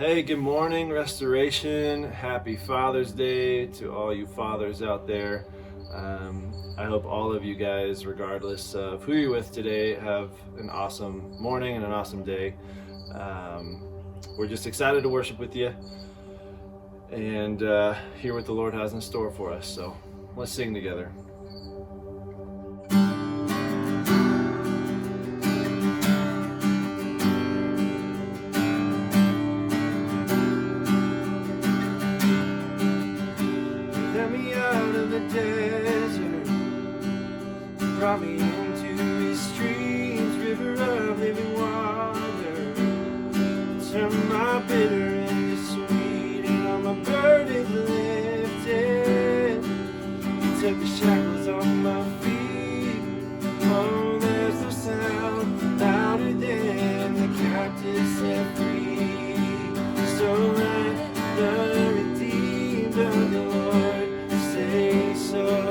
Hey, good morning, Restoration. Happy Father's Day to all you fathers out there. I hope all of you guys, regardless of who you're with today, have an awesome morning and an awesome day. We're just excited to worship with you and hear what the Lord has in store for us. So let's sing together. Brought me into his streams, river of living water. Turned my bitter into sweet, and all my burdens lifted. He took the shackles off my feet. Oh, there's no sound louder than the captive set free. So let the redeemed of the Lord say so.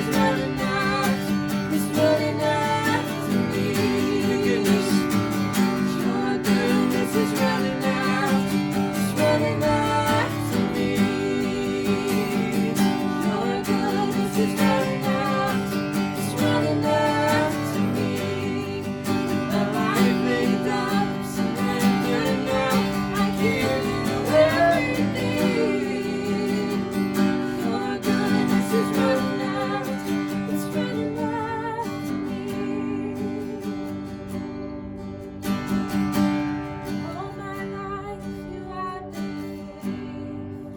is running after, it's running after me. Your goodness, Your goodness is running after, it's running after me. Your goodness is running after, it's running after me. A life laid down, surrendered now, I give you everything. Your goodness is running after, it's running after me. All my life you have been faithful.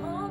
All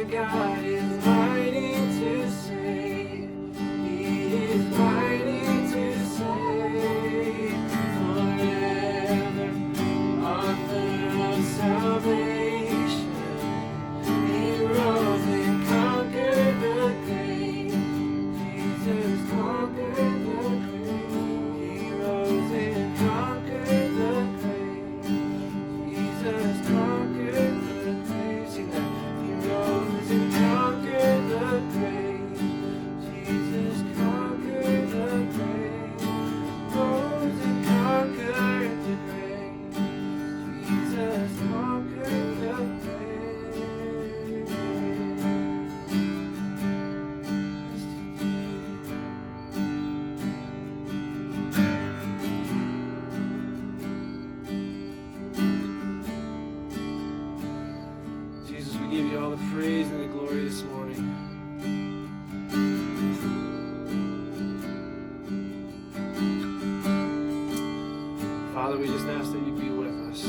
my God is mighty to save. He is mighty to save forever. Author of salvation, He rose and conquered the grave. Jesus conquered the grave. He rose and conquered the grave. Jesus conquered the grave. Sing that. He rose and conquered the grave. Jesus conquered the grave. Rose and conquered the grave. Jesus conquered the grave. Jesus, we give you all the praise and the glory this morning. Father, we just ask that you be with us.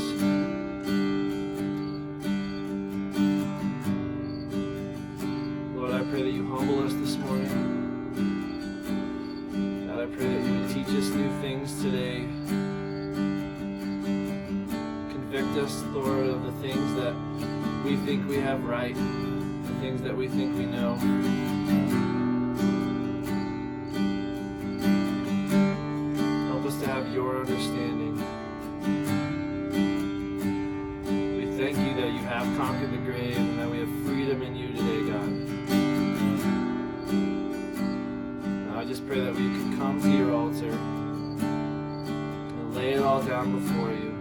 Lord, I pray that you humble us this morning. God, I pray that you would teach us new things today. Convict us, Lord, of the things that we think we have right, the things that we think we know. Help us to have your understanding. We thank you that you have conquered the grave and that we have freedom in you today, God. Now I just pray that we can come to your altar and lay it all down before you.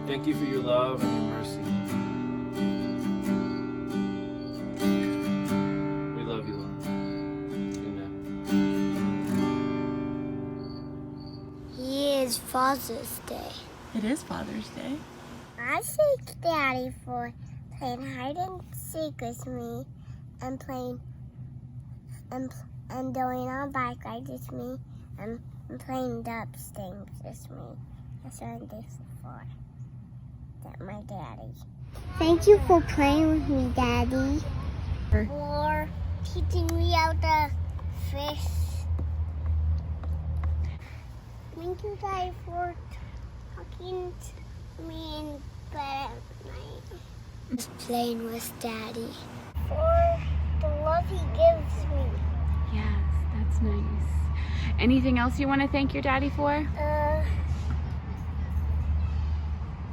Thank you for your love and your mercy. We love you, Lord. Amen. He is Father's Day. It is Father's Day. I thank Daddy for playing hide and seek with me and playing and going on bike rides with me and playing dubs things with me. That's what I'm thankful for. That my daddy. Thank you for playing with me, Daddy. For teaching me how to fish. Thank you, Daddy, for talking to me in bed at night. Just playing with Daddy. For the love he gives me. Yes, that's nice. Anything else you want to thank your daddy for?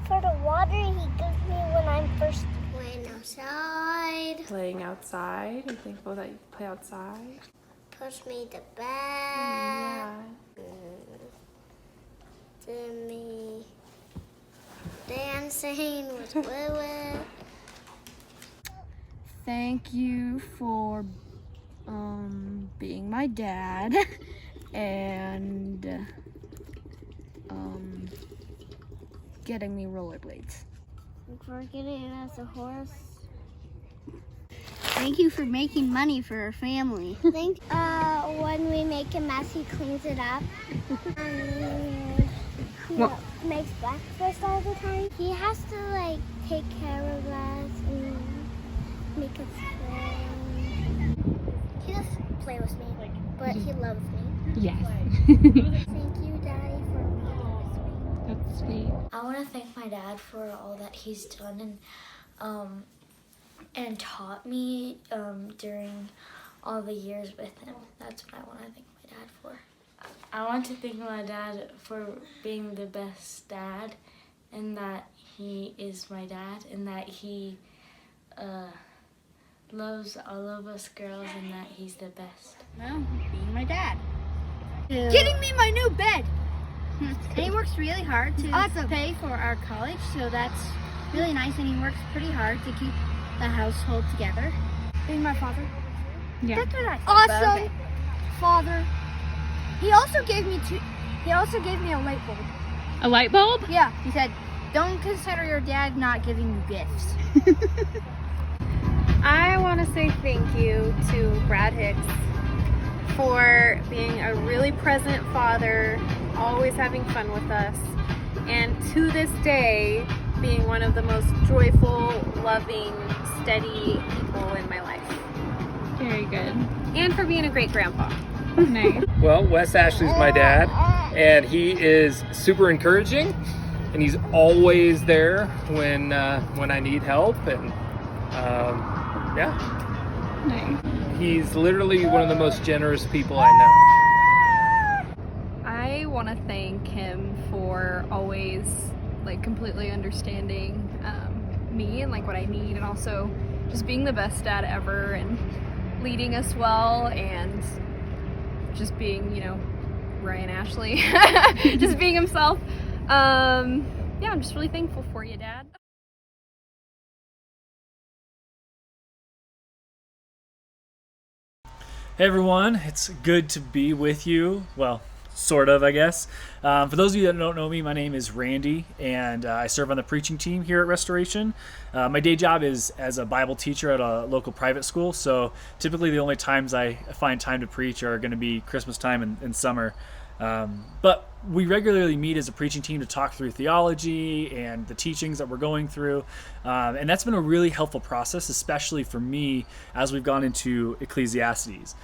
For the water he gives me when I'm first playing outside. Playing outside. I'm thankful that you play outside. Push me to bed. Yeah. To me dancing with Lily. Thank you for being my dad and getting me rollerblades. For getting us a horse. Thank you for making money for our family. Think when we make a mess, he cleans it up. He makes breakfast all the time. He has to like take care of us and make us play. He doesn't play with me, but he loves me. Yes. Thank you, Daddy, for playing with me. That's sweet. I want to thank my dad for all that he's done and taught me during all the years with him. That's what I want to thank my dad for. I want to thank my dad for being the best dad, and that he is my dad, and that he loves all of us girls, and that he's the best. Well, being my dad. Getting me my new bed. And he works really hard to pay for our college, so that's really nice. And he works pretty hard to keep the household together. Being my father. Yeah. That's what I Awesome father. He also gave me a light bulb. A light bulb? Yeah, he said, don't consider your dad not giving you gifts. I want to say thank you to Brad Hicks for being a really present father, always always having fun with us, and to this day, being one of the most joyful, loving, steady people in my life. Very good. And for being a great grandpa. Nice. Well, Wes Ashley's my dad, and he is super encouraging, and he's always there when I need help, and yeah, Nice. he's literally one of the most generous people I know. I want to thank him for always like completely understanding me and like what I need, and also just being the best dad ever and leading us well, and just being, you know, Ryan Ashley, just being himself. Yeah, I'm just really thankful for you, Dad. Hey everyone, it's good to be with you. Well, sort of, I guess. For those of you that don't know me, my name is Randy, and I serve on the preaching team here at Restoration. My day job is as a Bible teacher at a local private school, so typically the only times I find time to preach are going to be Christmas time and summer. But we regularly meet as a preaching team to talk through theology and the teachings that we're going through, and that's been a really helpful process, especially for me as we've gone into Ecclesiastes.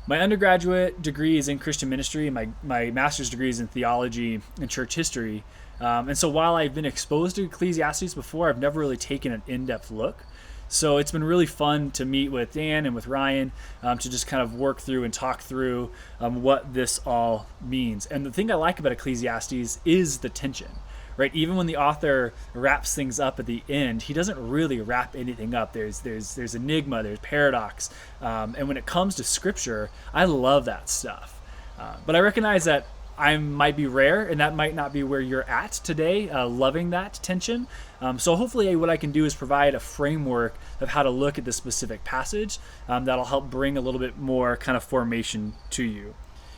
My undergraduate degree is in Christian ministry, and my master's degree is in theology and church history. And so while I've been exposed to Ecclesiastes before, I've never really taken an in-depth look. So it's been really fun to meet with Dan and with Ryan to just kind of work through and talk through what this all means. And the thing I like about Ecclesiastes is the tension, right? Even when the author wraps things up at the end, he doesn't really wrap anything up. There's enigma, there's paradox. And when it comes to scripture, I love that stuff. But I recognize that I might be rare, and that might not be where you're at today, loving that tension. So hopefully what I can do is provide a framework of how to look at this specific passage that'll help bring a little bit more kind of formation to you.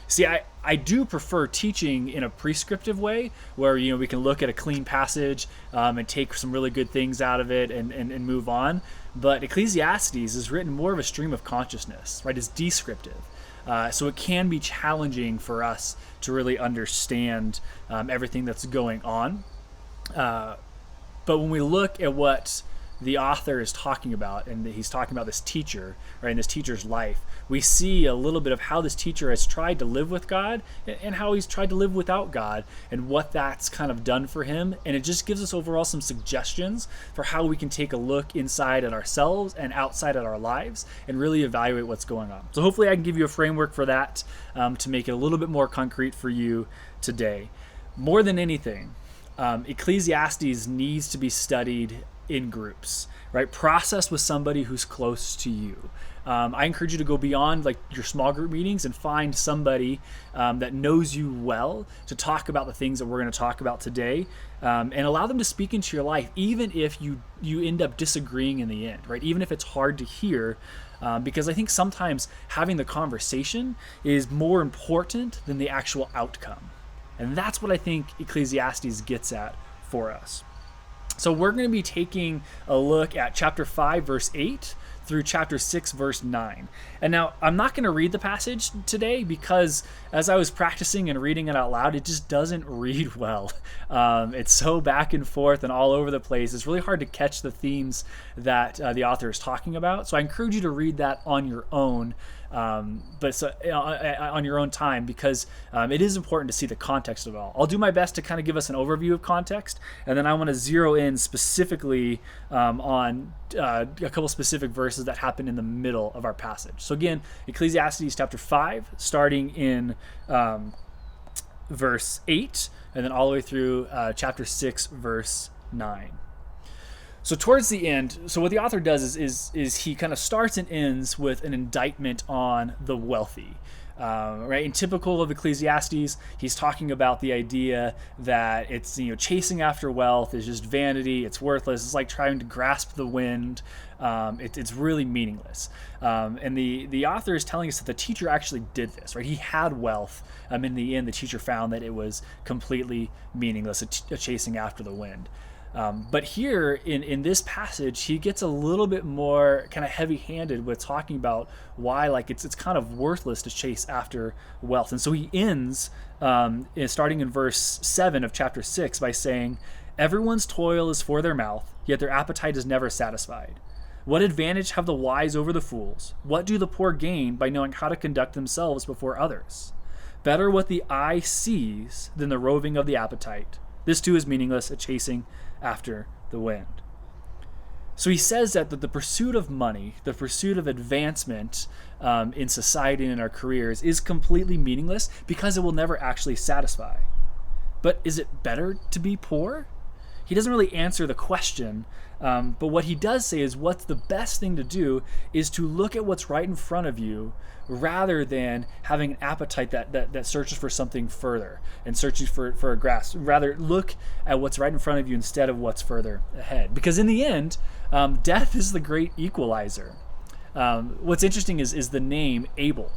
See, I do prefer teaching in a prescriptive way where, you know, we can look at a clean passage and take some really good things out of it and move on. But Ecclesiastes is written more of a stream of consciousness, right? It's descriptive. So it can be challenging for us to really understand everything that's going on. But when we look at what the author is talking about, and he's talking about this teacher, right, in this teacher's life, we see a little bit of how this teacher has tried to live with God and how he's tried to live without God and what that's kind of done for him. And it just gives us overall some suggestions for how we can take a look inside at ourselves and outside at our lives and really evaluate what's going on. So hopefully I can give you a framework for that to make it a little bit more concrete for you today. More than anything, Ecclesiastes needs to be studied in groups, right? Process with somebody who's close to you. I encourage you to go beyond like your small group meetings and find somebody that knows you well to talk about the things that we're going to talk about today, and allow them to speak into your life, even if you end up disagreeing in the end, right? Even if it's hard to hear, because I think sometimes having the conversation is more important than the actual outcome. And that's what I think Ecclesiastes gets at for us. So we're going to be taking a look at chapter 5, verse 8 through chapter 6, verse 9. And now I'm not going to read the passage today because as I was practicing and reading it out loud, it just doesn't read well. It's so back and forth and all over the place. It's really hard to catch the themes that the author is talking about. So I encourage you to read that on your own. On your own time, because it is important to see the context of it all. I'll do my best to kind of give us an overview of context, and then I want to zero in specifically on a couple specific verses that happen in the middle of our passage. So again, Ecclesiastes chapter 5, starting in verse 8, and then all the way through chapter 6, verse 9. So towards the end, so what the author does is he kind of starts and ends with an indictment on the wealthy. Right? In typical of Ecclesiastes, he's talking about the idea that it's, you know, chasing after wealth is just vanity, it's worthless, it's like trying to grasp the wind, it's really meaningless. And the author is telling us that the teacher actually did this, right? He had wealth. In the end, the teacher found that it was completely meaningless, a chasing after the wind. But here in this passage, he gets a little bit more kind of heavy-handed with talking about why, like, it's kind of worthless to chase after wealth. And so he ends starting in verse 7 of chapter 6 by saying, "Everyone's toil is for their mouth, yet their appetite is never satisfied. What advantage have the wise over the fools? What do the poor gain by knowing how to conduct themselves before others? Better what the eye sees than the roving of the appetite. This too is meaningless, a chasing after the wind." So he says that the pursuit of money, the pursuit of advancement in society and in our careers is completely meaningless because it will never actually satisfy. But is it better to be poor? He doesn't really answer the question, but what he does say is what's the best thing to do is to look at what's right in front of you rather than having an appetite that searches for something further and searching for a grasp. Rather, look at what's right in front of you instead of what's further ahead. Because in the end, death is the great equalizer. What's interesting is the name Abel,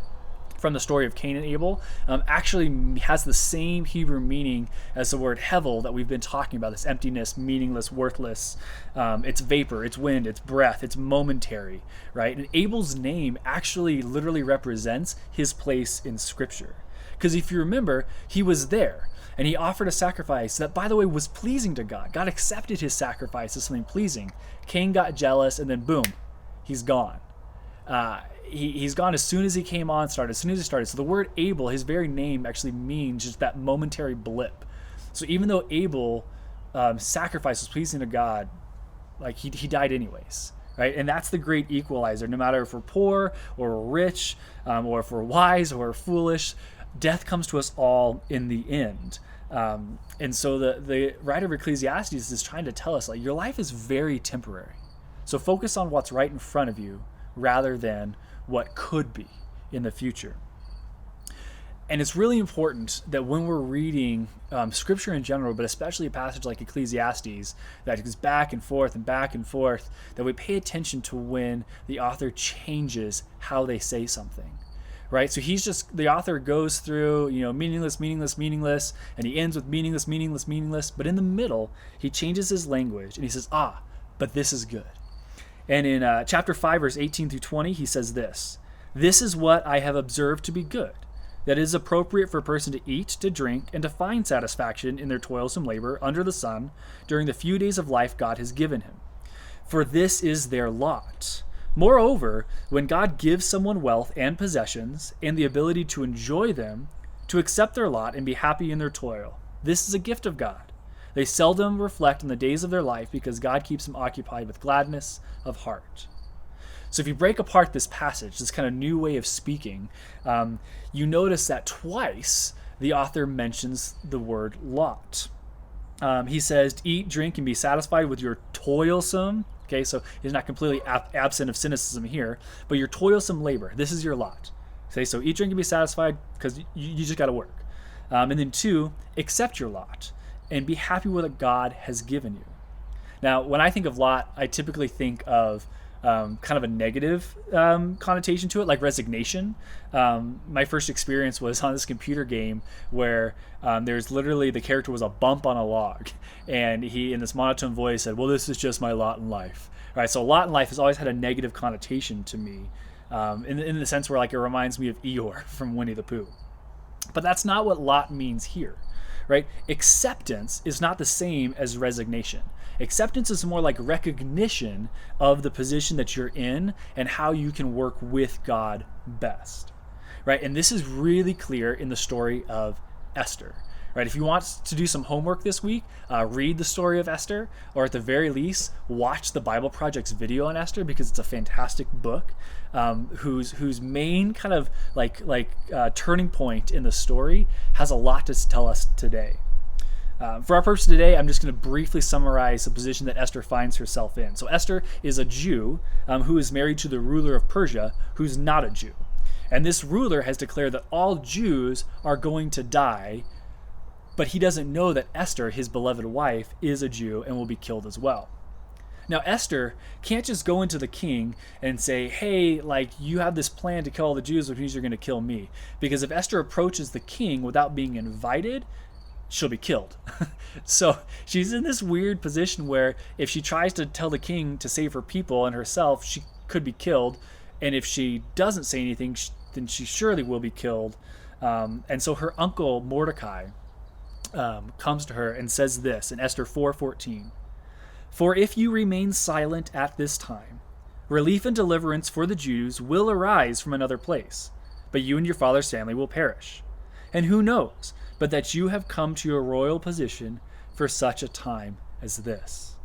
from the story of Cain and Abel, actually has the same Hebrew meaning as the word hevel that we've been talking about, this emptiness, meaningless, worthless. It's vapor, it's wind, it's breath, it's momentary, right? And Abel's name actually literally represents his place in Scripture. Because if you remember, he was there, and he offered a sacrifice that, by the way, was pleasing to God. God accepted his sacrifice as something pleasing. Cain got jealous, and then boom, he's gone. He's gone as soon as he came on, as soon as he started. So the word Abel, his very name actually means just that momentary blip. So even though Abel sacrifice was pleasing to God, like he died anyways, right? And that's the great equalizer. No matter if we're poor or we're rich, or if we're wise or we're foolish, death comes to us all in the end. And so the writer of Ecclesiastes is trying to tell us, like, your life is very temporary. So focus on what's right in front of you rather than what could be in the future. And it's really important that when we're reading Scripture in general, but especially a passage like Ecclesiastes that goes back and forth, that we pay attention to when the author changes how they say something, right? So the author goes through, meaningless, meaningless, meaningless, and he ends with meaningless, meaningless, meaningless, but in the middle, he changes his language and he says, but this is good. And in chapter 5, verse 18 through 20, he says this: "This is what I have observed to be good, that it is appropriate for a person to eat, to drink, and to find satisfaction in their toilsome labor under the sun during the few days of life God has given him. For this is their lot. Moreover, when God gives someone wealth and possessions, and the ability to enjoy them, to accept their lot and be happy in their toil, this is a gift of God. They seldom reflect on the days of their life because God keeps them occupied with gladness of heart." So if you break apart this passage, this kind of new way of speaking, you notice that twice the author mentions the word lot. He says, eat, drink, and be satisfied with your toilsome. Okay, so he's not completely absent of cynicism here, but your toilsome labor. This is your lot. Okay, so eat, drink, and be satisfied because you just got to work. And then 2, accept your lot and be happy with what God has given you. Now, when I think of lot, I typically think of kind of a negative connotation to it, like resignation. My first experience was on this computer game where there's literally, the character was a bump on a log, and he, in this monotone voice, said, "Well, this is just my lot in life." All right, so lot in life has always had a negative connotation to me, in the sense where, like, it reminds me of Eeyore from Winnie the Pooh. But that's not what lot means here. Right? Acceptance is not the same as resignation. Acceptance is more like recognition of the position that you're in and how you can work with God best. Right? And this is really clear in the story of Esther. Right? If you want to do some homework this week, read the story of Esther, or at the very least, watch the Bible Project's video on Esther, because it's a fantastic book, whose main kind of turning point in the story has a lot to tell us today. For our purpose today, I'm just going to briefly summarize the position that Esther finds herself in. So Esther is a Jew who is married to the ruler of Persia, who's not a Jew. And this ruler has declared that all Jews are going to die, but he doesn't know that Esther, his beloved wife, is a Jew and will be killed as well. Now, Esther can't just go into the king and say, "Hey, you have this plan to kill all the Jews, which means you're going to kill me." Because if Esther approaches the king without being invited, she'll be killed. So she's in this weird position where if she tries to tell the king to save her people and herself, she could be killed. And if she doesn't say anything, then she surely will be killed. And so her uncle Mordecai comes to her and says this in Esther 4:14. For if you remain silent at this time, relief and deliverance for the Jews will arise from another place, but you and your father's family will perish. And who knows but that you have come to your royal position for such a time as this.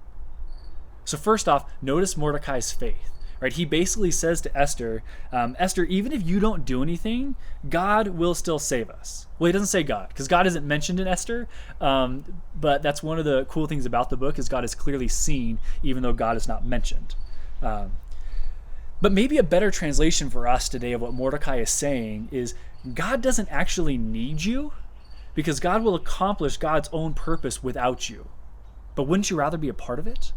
So first off, notice Mordecai's faith. Right? He basically says to Esther, Esther, even if you don't do anything, God will still save us. Well, he doesn't say God, because God isn't mentioned in Esther, but that's one of the cool things about the book is God is clearly seen, even though God is not mentioned. But maybe a better translation for us today of what Mordecai is saying is God doesn't actually need you, because God will accomplish God's own purpose without you. But wouldn't you rather be a part of it?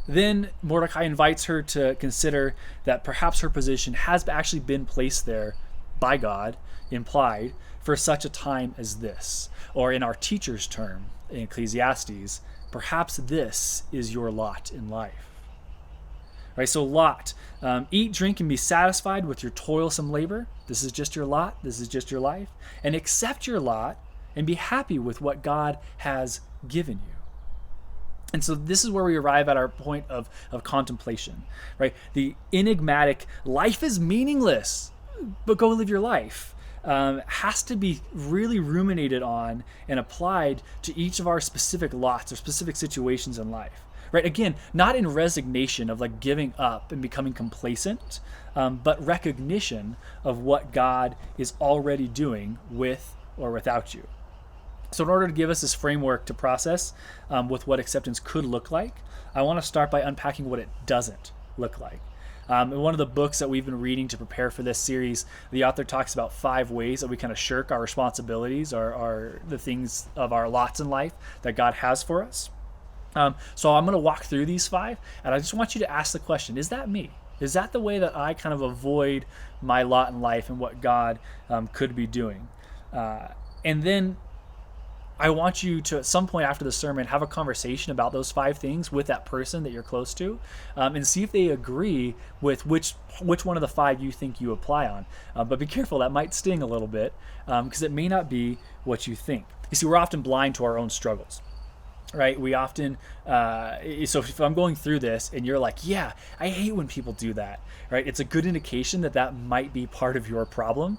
Then Mordecai invites her to consider that perhaps her position has actually been placed there by God, implied, for such a time as this. Or in our teacher's term, in Ecclesiastes, perhaps this is your lot in life. Right, so lot, eat, drink, and be satisfied with your toilsome labor. This is just your lot. This is just your life. And accept your lot and be happy with what God has given you. And so this is where we arrive at our point of contemplation, right? The enigmatic, life is meaningless, but go live your life, has to be really ruminated on and applied to each of our specific lots or specific situations in life, right? Again, not in resignation of like giving up and becoming complacent, but recognition of what God is already doing with or without you. So in order to give us this framework to process with what acceptance could look like, I want to start by unpacking what it doesn't look like. In one of the books that we've been reading to prepare for this series, the author talks about 5 ways that we kind of shirk our responsibilities or the things of our lots in life that God has for us. So I'm going to walk through these 5, and I just want you to ask the question, is that me? Is that the way that I kind of avoid my lot in life and what God could be doing? And then I want you to, at some point after the sermon, have a conversation about those 5 things with that person that you're close to, and see if they agree with which one of the 5 you think you apply on. But be careful, that might sting a little bit, because it may not be what you think. You see, we're often blind to our own struggles, right? We often, so if I'm going through this and you're like, yeah, I hate when people do that, right? It's a good indication that that might be part of your problem,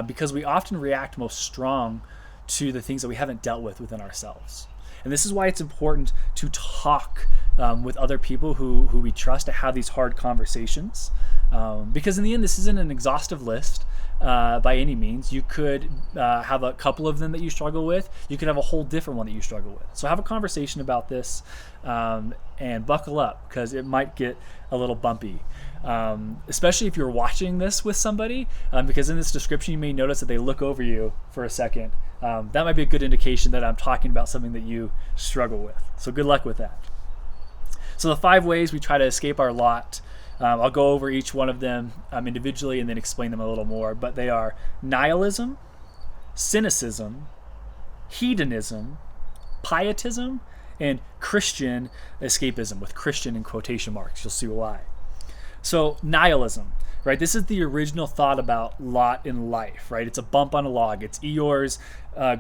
because we often react most strong to the things that we haven't dealt with within ourselves. And this is why it's important to talk with other people who we trust, to have these hard conversations. Because in the end, this isn't an exhaustive list by any means. You could have a couple of them that you struggle with. You could have a whole different one that you struggle with. So have a conversation about this and buckle up, because it might get a little bumpy. Especially if you're watching this with somebody, because in this description you may notice that they look over you for a second. That might be a good indication that I'm talking about something that you struggle with. So good luck with that. So the 5 ways we try to escape our lot, I'll go over each one of them individually and then explain them a little more, but they are nihilism, cynicism, hedonism, pietism, and Christian escapism, with Christian in quotation marks. You'll see why. So nihilism, right? This is the original thought about lot in life, right? It's a bump on a log. It's Eeyore's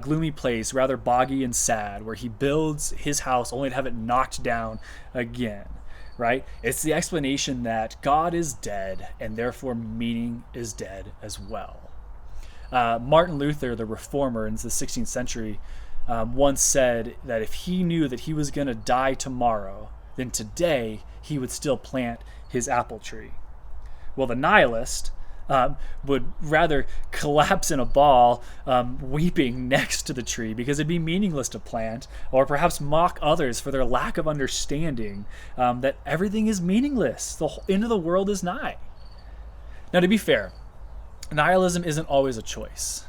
gloomy place, rather boggy and sad, where he builds his house only to have it knocked down again, right? It's the explanation that God is dead and therefore meaning is dead as well. Martin Luther, the reformer in the 16th century, once said that if he knew that he was going to die tomorrow, then today he would still plant his apple tree. Well, the nihilist would rather collapse in a ball, weeping next to the tree, because it'd be meaningless to plant, or perhaps mock others for their lack of understanding that everything is meaningless. The end of the world is nigh. Now, to be fair, nihilism isn't always a choice.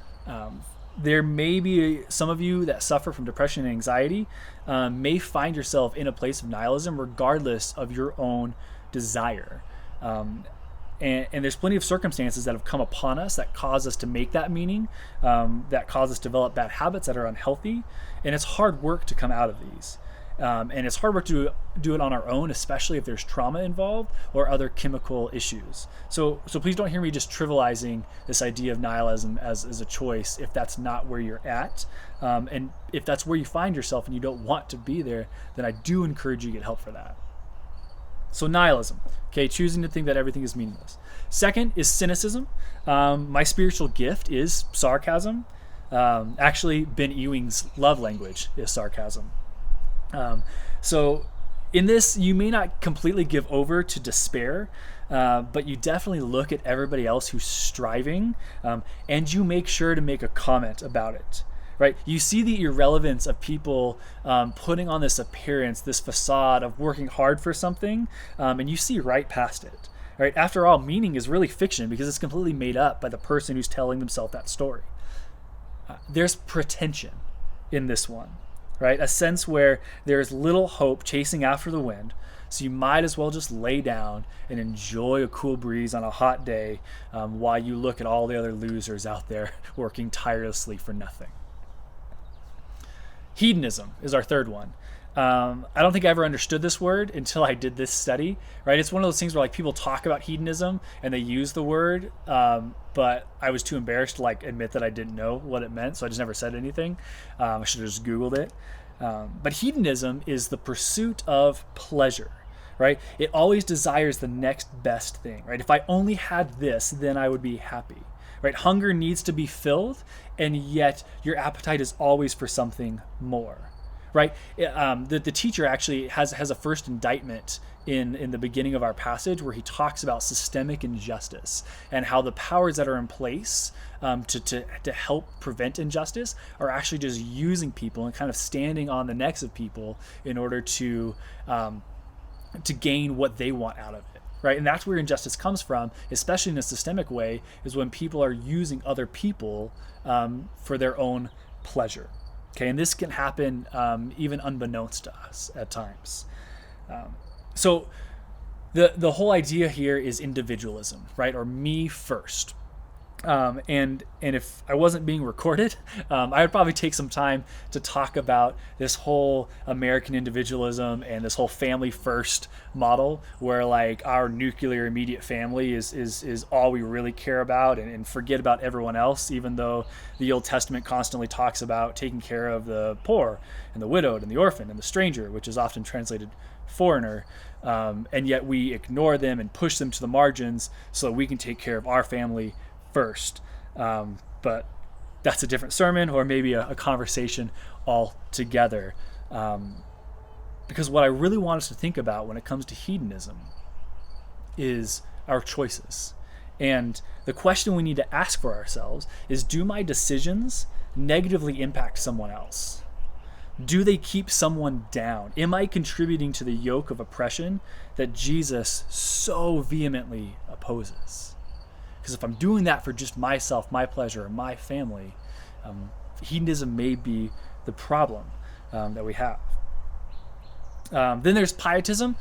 There may be some of you that suffer from depression and anxiety may find yourself in a place of nihilism regardless of your own desire. And there's plenty of circumstances that have come upon us that cause us to make that meaning, that cause us to develop bad habits that are unhealthy, and it's hard work to come out of these. And it's hard work to do it on our own, especially if there's trauma involved or other chemical issues. So please don't hear me just trivializing this idea of nihilism as a choice if that's not where you're at. And if that's where you find yourself and you don't want to be there, then I do encourage you to get help for that. So nihilism, okay, choosing to think that everything is meaningless. Second is cynicism. My spiritual gift is sarcasm. Actually, Ben Ewing's love language is sarcasm. So in this, you may not completely give over to despair, but you definitely look at everybody else who's striving, and you make sure to make a comment about it, right? You see the irrelevance of people putting on this appearance, this facade of working hard for something, and you see right past it, right? After all, meaning is really fiction because it's completely made up by the person who's telling themselves that story. There's pretension in this one, right? A sense where there's little hope chasing after the wind, so you might as well just lay down and enjoy a cool breeze on a hot day while you look at all the other losers out there working tirelessly for nothing. Hedonism is our third one. I don't think I ever understood this word until I did this study, right? It's one of those things where like people talk about hedonism and they use the word, but I was too embarrassed to like admit that I didn't know what it meant, so I just never said anything. I should have just Googled it. But hedonism is the pursuit of pleasure, right? It always desires the next best thing, right? If I only had this, then I would be happy, right? Hunger needs to be filled, and yet your appetite is always for something more. Right, the teacher actually has a first indictment in the beginning of our passage where he talks about systemic injustice and how the powers that are in place to help prevent injustice are actually just using people and kind of standing on the necks of people in order to gain what they want out of it. Right, and that's where injustice comes from, especially in a systemic way, is when people are using other people for their own pleasure. Okay, and this can happen even unbeknownst to us at times. So the whole idea here is individualism, right, or me first. And if I wasn't being recorded, I would probably take some time to talk about this whole American individualism and this whole family first model where like our nuclear immediate family is all we really care about and forget about everyone else, even though the Old Testament constantly talks about taking care of the poor and the widowed and the orphan and the stranger, which is often translated foreigner. And yet we ignore them and push them to the margins so that we can take care of our family first. But that's a different sermon or maybe a conversation altogether. Because what I really want us to think about when it comes to hedonism is our choices. And the question we need to ask for ourselves is, do my decisions negatively impact someone else? Do they keep someone down? Am I contributing to the yoke of oppression that Jesus so vehemently opposes? Because if I'm doing that for just myself, my pleasure, and my family, hedonism may be the problem that we have. Then there's pietism.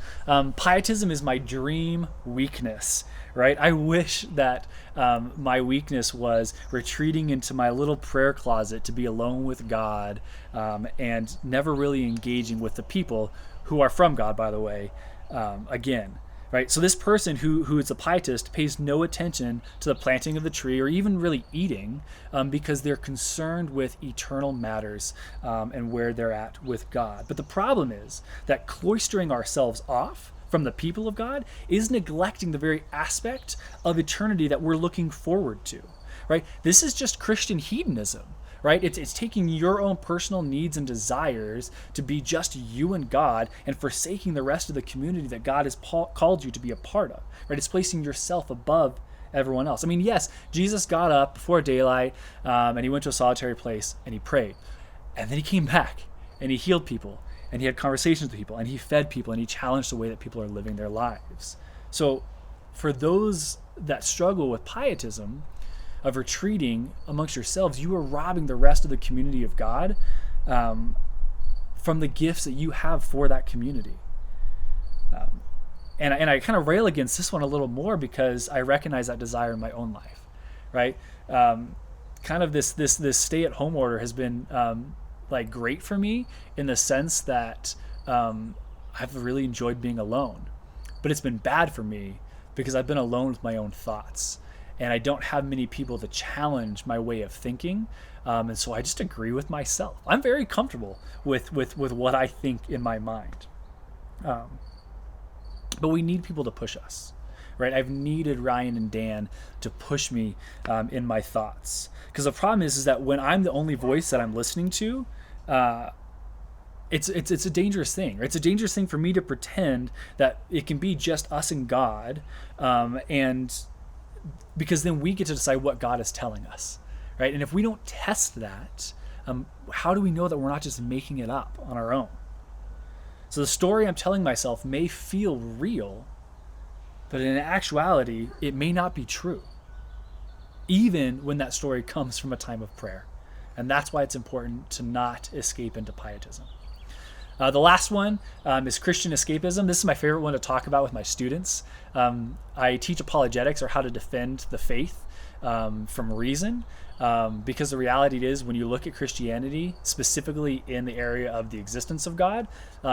Pietism is my dream weakness, right? I wish that my weakness was retreating into my little prayer closet to be alone with God and never really engaging with the people who are from God, by the way, again. Right? So this person who is a pietist pays no attention to the planting of the tree or even really eating because they're concerned with eternal matters and where they're at with God. But the problem is that cloistering ourselves off from the people of God is neglecting the very aspect of eternity that we're looking forward to. Right? This is just Christian hedonism. Right? It's taking your own personal needs and desires to be just you and God and forsaking the rest of the community that God has called you to be a part of. Right? It's placing yourself above everyone else. I mean, yes, Jesus got up before daylight and he went to a solitary place and he prayed. And then he came back and he healed people and he had conversations with people and he fed people and he challenged the way that people are living their lives. So for those that struggle with pietism, of retreating amongst yourselves, you are robbing the rest of the community of God from the gifts that you have for that community. And I kind of rail against this one a little more because I recognize that desire in my own life, right? Kind of this stay-at-home order has been like great for me in the sense that I've really enjoyed being alone. But it's been bad for me because I've been alone with my own thoughts. And I don't have many people to challenge my way of thinking. And so I just agree with myself. I'm very comfortable with what I think in my mind. But we need people to push us, right? I've needed Ryan and Dan to push me in my thoughts. Because the problem is that when I'm the only voice that I'm listening to, it's a dangerous thing. Right? It's a dangerous thing for me to pretend that it can be just us and God, and because then we get to decide what God is telling us, right? And if we don't test that, how do we know that we're not just making it up on our own? So the story I'm telling myself may feel real, but in actuality, it may not be true, even when that story comes from a time of prayer. And that's why it's important to not escape into pietism. The last one is Christian escapism. This is my favorite one to talk about with my students. I teach apologetics, or how to defend the faith from reason, because the reality is when you look at Christianity, specifically in the area of the existence of God,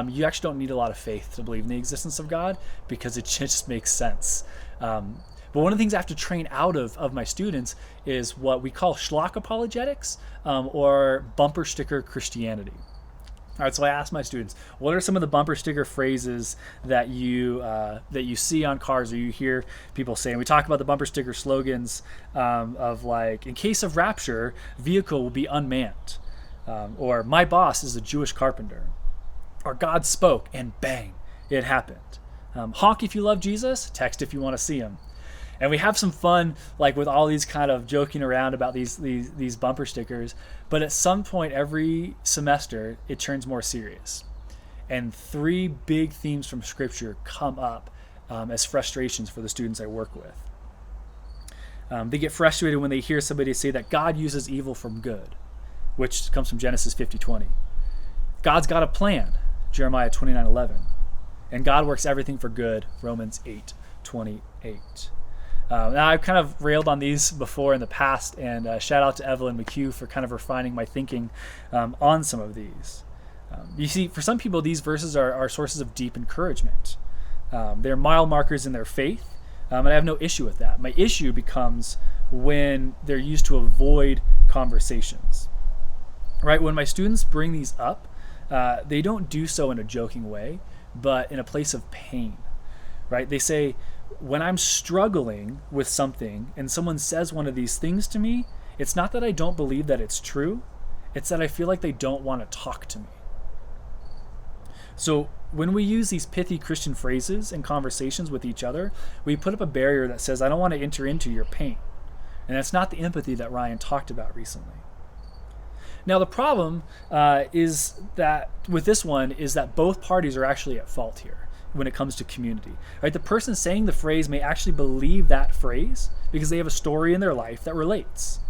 you actually don't need a lot of faith to believe in the existence of God, because it just makes sense. But one of the things I have to train out of my students is what we call schlock apologetics, or bumper sticker Christianity. All right, so I asked my students, what are some of the bumper sticker phrases that you see on cars, or you hear people say? And we talk about the bumper sticker slogans of like, in case of rapture, vehicle will be unmanned, or my boss is a Jewish carpenter, or God spoke and bang, it happened. Honk if you love Jesus, text if you want to see him. And we have some fun, like with all these kind of joking around about these bumper stickers. But at some point every semester, it turns more serious. And 3 big themes from Scripture come up as frustrations for the students I work with. They get frustrated when they hear somebody say that God uses evil for good, which comes from Genesis 50:20. God's got a plan, Jeremiah 29:11. And God works everything for good, Romans 8:28. Now, I've kind of railed on these before in the past, and shout out to Evelyn McHugh for kind of refining my thinking on some of these. You see, for some people, these verses are sources of deep encouragement. They're mile markers in their faith, and I have no issue with that. My issue becomes when they're used to avoid conversations. Right? When my students bring these up, they don't do so in a joking way, but in a place of pain. Right? They say, when I'm struggling with something and someone says one of these things to me, it's not that I don't believe that it's true, it's that I feel like they don't want to talk to me. So when we use these pithy Christian phrases in conversations with each other, we put up a barrier that says, I don't want to enter into your pain. And that's not the empathy that Ryan talked about recently. Now the problem is that with this one is that both parties are actually at fault here when it comes to community. Right? The person saying the phrase may actually believe that phrase because they have a story in their life that relates.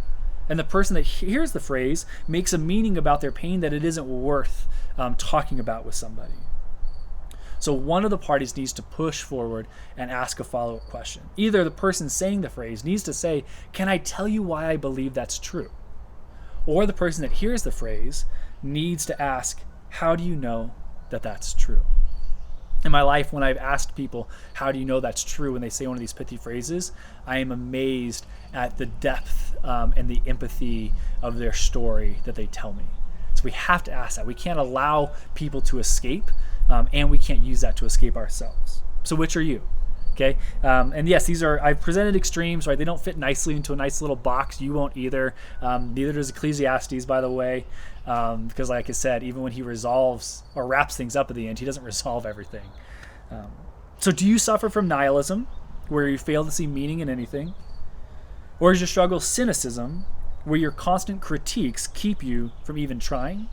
And the person that hears the phrase makes a meaning about their pain that it isn't worth talking about with somebody. So one of the parties needs to push forward and ask a follow-up question. Either the person saying the phrase needs to say, can I tell you why I believe that's true? Or the person that hears the phrase needs to ask, how do you know that that's true? In my life, when I've asked people, how do you know that's true when they say one of these pithy phrases, I am amazed at the depth and the empathy of their story that they tell me. So we have to ask that. We can't allow people to escape, and we can't use that to escape ourselves. So which are you? Okay, and yes, these are, I've presented extremes, right? They don't fit nicely into a nice little box. You won't either. Neither does Ecclesiastes, by the way, because like I said, even when he resolves or wraps things up at the end, he doesn't resolve everything. So do you suffer from nihilism, where you fail to see meaning in anything? Or is your struggle cynicism, where your constant critiques keep you from even trying?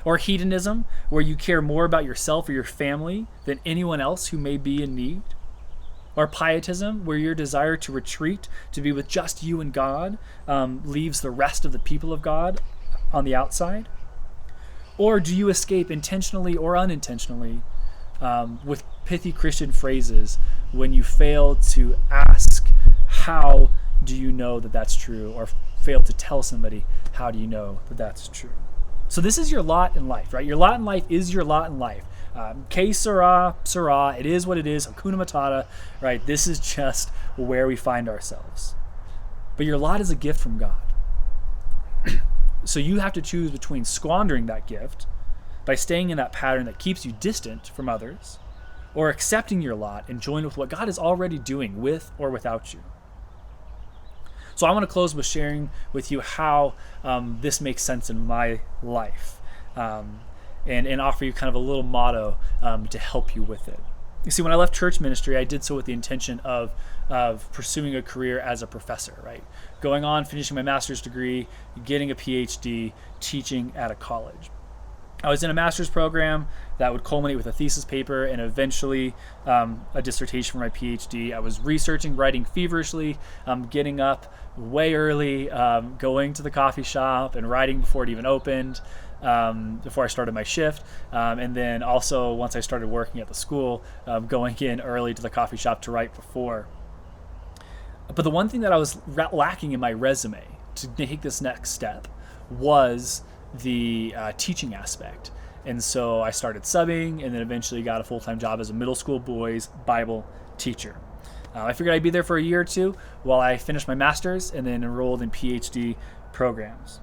Or hedonism, where you care more about yourself or your family than anyone else who may be in need? Or pietism, where your desire to retreat, to be with just you and God, leaves the rest of the people of God on the outside? Or do you escape intentionally or unintentionally with pithy Christian phrases when you fail to ask, how do you know that that's true? Or fail to tell somebody, how do you know that that's true? So this is your lot in life, right? Your lot in life is your lot in life. Que sera, sera. It is what it is. Hakuna Matata, right? This is just where we find ourselves. But your lot is a gift from God. So you have to choose between squandering that gift by staying in that pattern that keeps you distant from others, or accepting your lot and join with what God is already doing with or without you. So I want to close with sharing with you how this makes sense in my life, and offer you kind of a little motto to help you with it. You see, when I left church ministry, I did so with the intention of pursuing a career as a professor, right? Going on, finishing my master's degree, getting a PhD, teaching at a college. I was in a master's program that would culminate with a thesis paper and eventually a dissertation for my PhD. I was researching, writing feverishly, getting up way early, going to the coffee shop and writing before it even opened, before I started my shift. And then also once I started working at the school, going in early to the coffee shop to write before. But the one thing that I was lacking in my resume to take this next step was the teaching aspect. And so I started subbing and then eventually got a full-time job as a middle school boys Bible teacher. I figured I'd be there for a year or two while I finished my master's and then enrolled in PhD programs.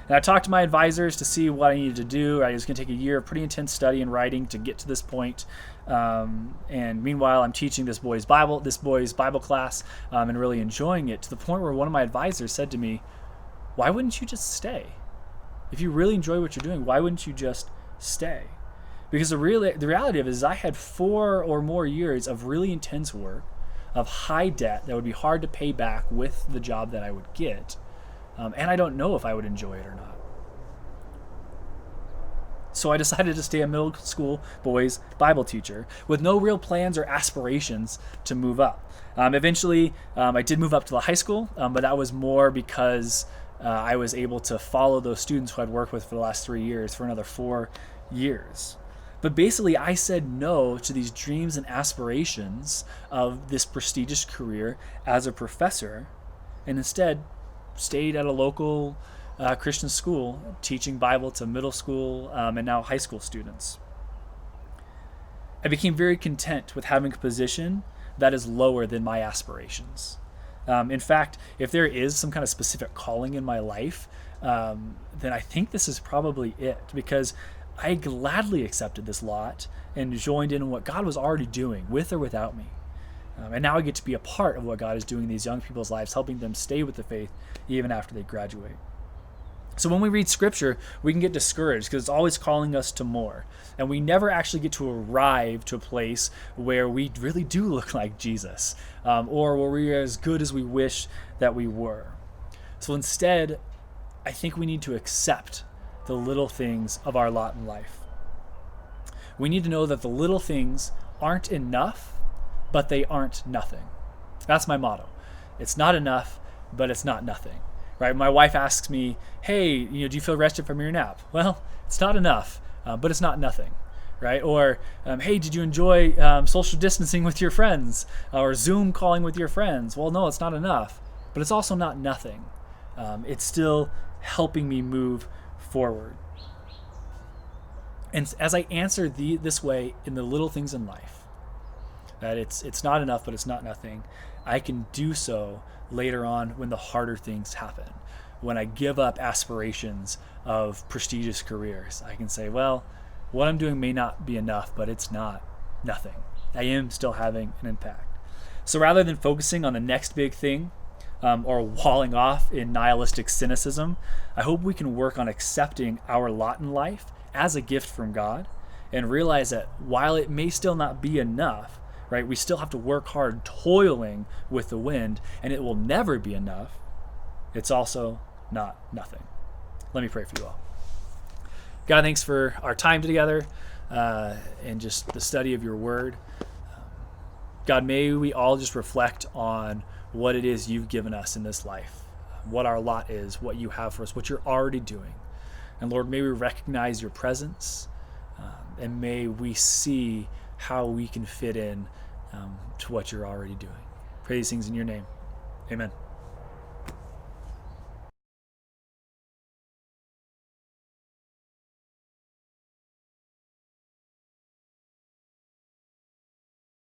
And I talked to my advisors to see what I needed to do. I was going to take a year of pretty intense study and writing to get to this point. And meanwhile, I'm teaching this boys Bible class, and really enjoying it, to the point where one of my advisors said to me, "Why wouldn't you just stay? If you really enjoy what you're doing, why wouldn't you just stay?" Because the reality of it is I had 4 or more years of really intense work, of high debt that would be hard to pay back with the job that I would get. And I don't know if I would enjoy it or not. So I decided to stay a middle school boys Bible teacher with no real plans or aspirations to move up. Eventually, I did move up to the high school, but that was more because I was able to follow those students who I'd worked with for the last 3 years for another 4 years. But basically, I said no to these dreams and aspirations of this prestigious career as a professor, and instead stayed at a local Christian school teaching Bible to middle school and now high school students. I became very content with having a position that is lower than my aspirations. In fact, if there is some kind of specific calling in my life, then I think this is probably it, because I gladly accepted this lot and joined in what God was already doing with or without me. And now I get to be a part of what God is doing in these young people's lives, helping them stay with the faith even after they graduate. So when we read scripture, we can get discouraged because it's always calling us to more. And we never actually get to arrive to a place where we really do look like Jesus, or where we are as good as we wish that we were. So instead, I think we need to accept the little things of our lot in life. We need to know that the little things aren't enough, but they aren't nothing. That's my motto. It's not enough, but it's not nothing. Right? My wife asks me, "Hey, do you feel rested from your nap?" Well, it's not enough, but it's not nothing. Right? Or, "Hey, did you enjoy social distancing with your friends or Zoom calling with your friends?" Well, no, it's not enough, but it's also not nothing. It's still helping me move forward. And as I answer this way in the little things in life, that it's not enough, but it's not nothing, I can do so later on when the harder things happen. When I give up aspirations of prestigious careers, I can say, well, what I'm doing may not be enough, but it's not nothing. I am still having an impact. So rather than focusing on the next big thing, or walling off in nihilistic cynicism, I hope we can work on accepting our lot in life as a gift from God and realize that while it may still not be enough, right, we still have to work hard toiling with the wind, and it will never be enough. It's also not nothing. Let me pray for you all. God, thanks for our time together and just the study of your word. God, may we all just reflect on what it is you've given us in this life, what our lot is, what you have for us, what you're already doing. And Lord, may we recognize your presence, and may we see how we can fit in to what you're already doing. Pray these things in your name. Amen.